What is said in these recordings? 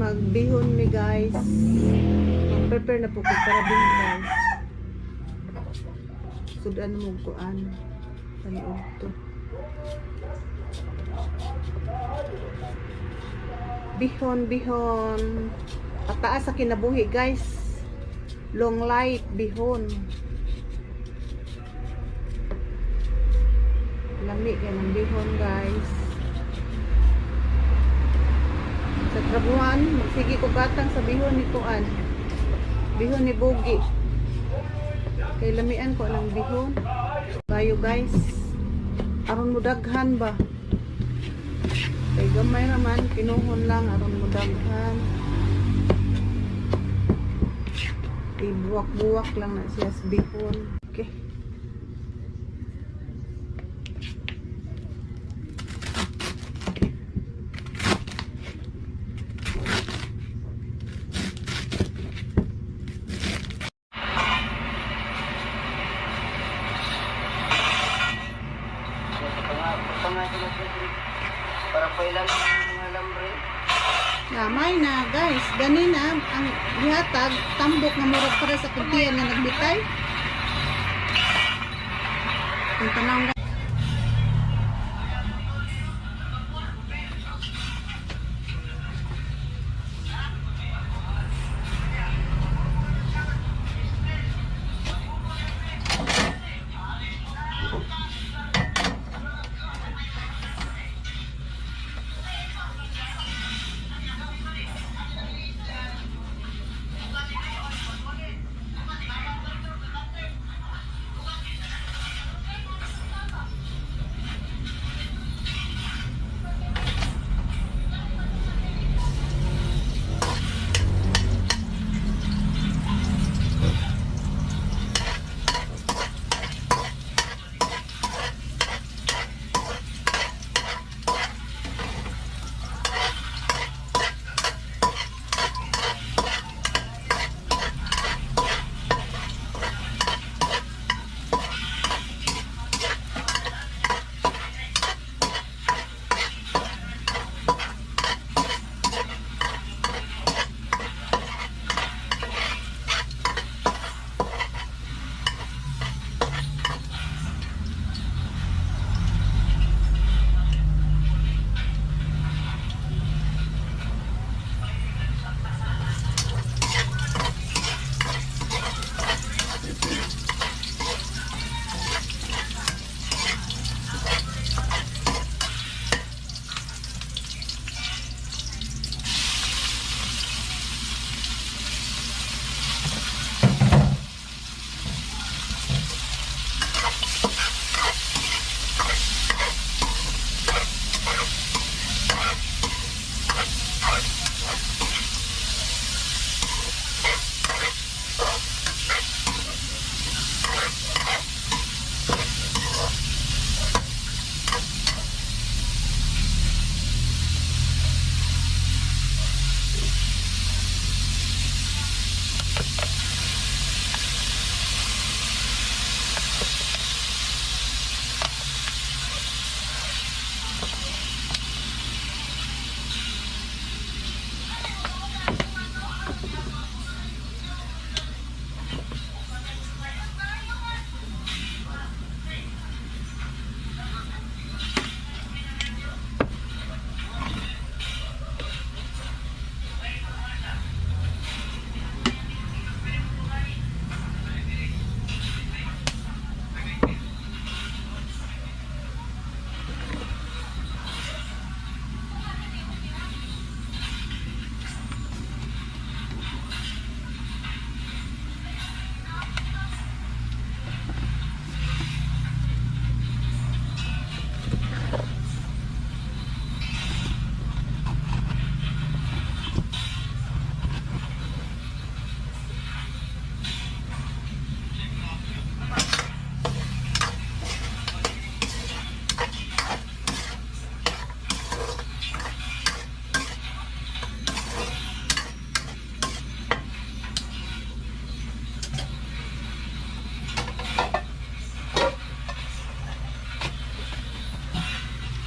magbihon mi guys. Mag-prepare na po ko para bihon guys. Sudan mo kuan. Paniod to. Bihon. Pataas sa kinabuhi guys. Long life bihon. Lami kay ng bihon guys. Sa trabuhan, magsige ko batang sa bihon ni kuan. Bihon ni Bugi. Kay lamian ko ng bihon. Kayo guys. Aron mo daghan ba? Kay gamay raman, kinuhon lang aron mo daghan. Ibuwak-buwak lang na siya sa bihon. Okay. Para pailan ang mga lambre. Namay na guys. Ganina ang gihatag tambok nga murag para sa kuntiyan nga nagbitay. Ang tanong guys.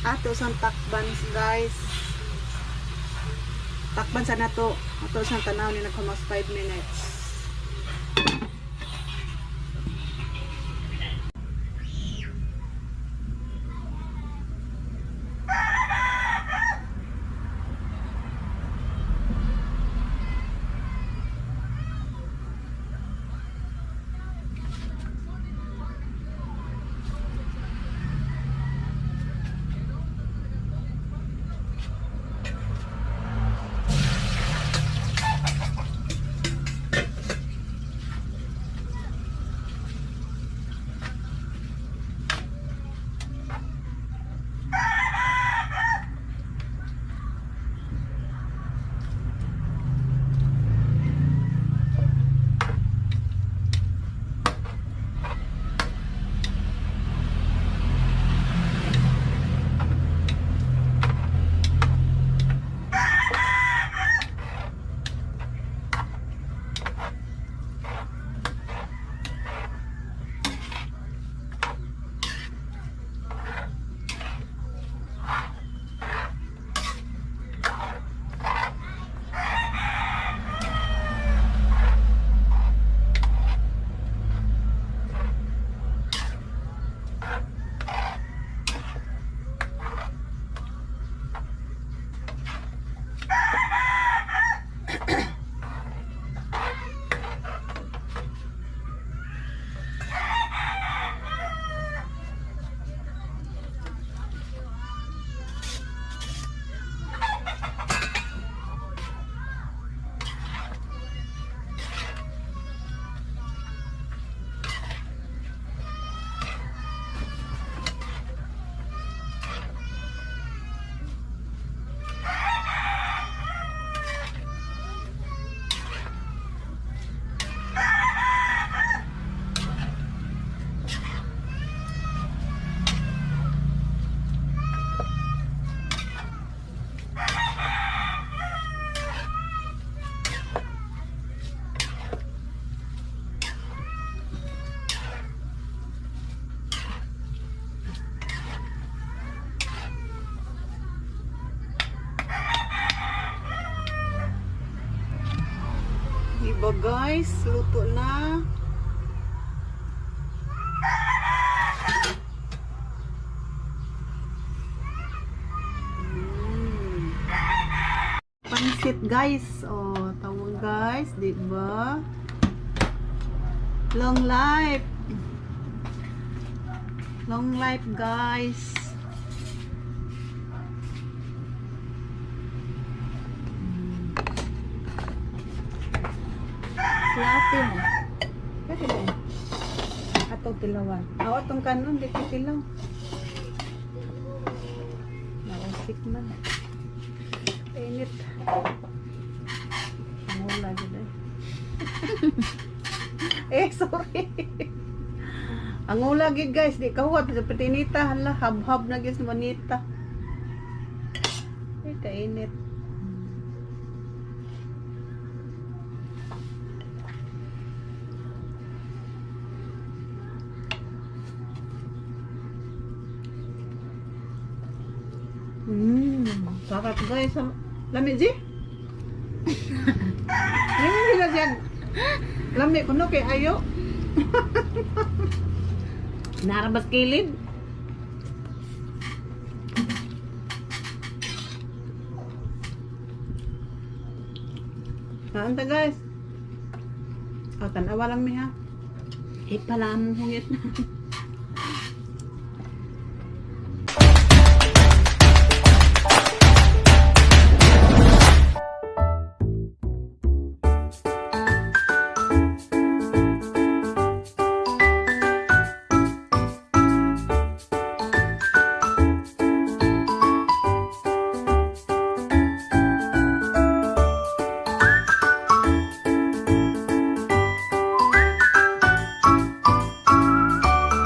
Ato sang takbans guys. Takpan sa nato. Ato sa tanaw ni nagkamas 5 minutes. Diba guys, luto na. Pansit guys, oh, tawag guys, diba? Long life. Long life guys. Latte mo. Pwede ba? Atong tilawan. Atong kanon, di ko tilaw. Nausik man. Init. Ang ula dyan sorry. Ang ula gid guys, di kahuat sa patinita. Hala, hab-hab na guys manita. Kainit. Sarap guys. Lami ji? Lami nila siya. Lami ko no kay ayo. Narabas kilid. Anta guys. Tanawa lang mi ha. Pala mong hungit na.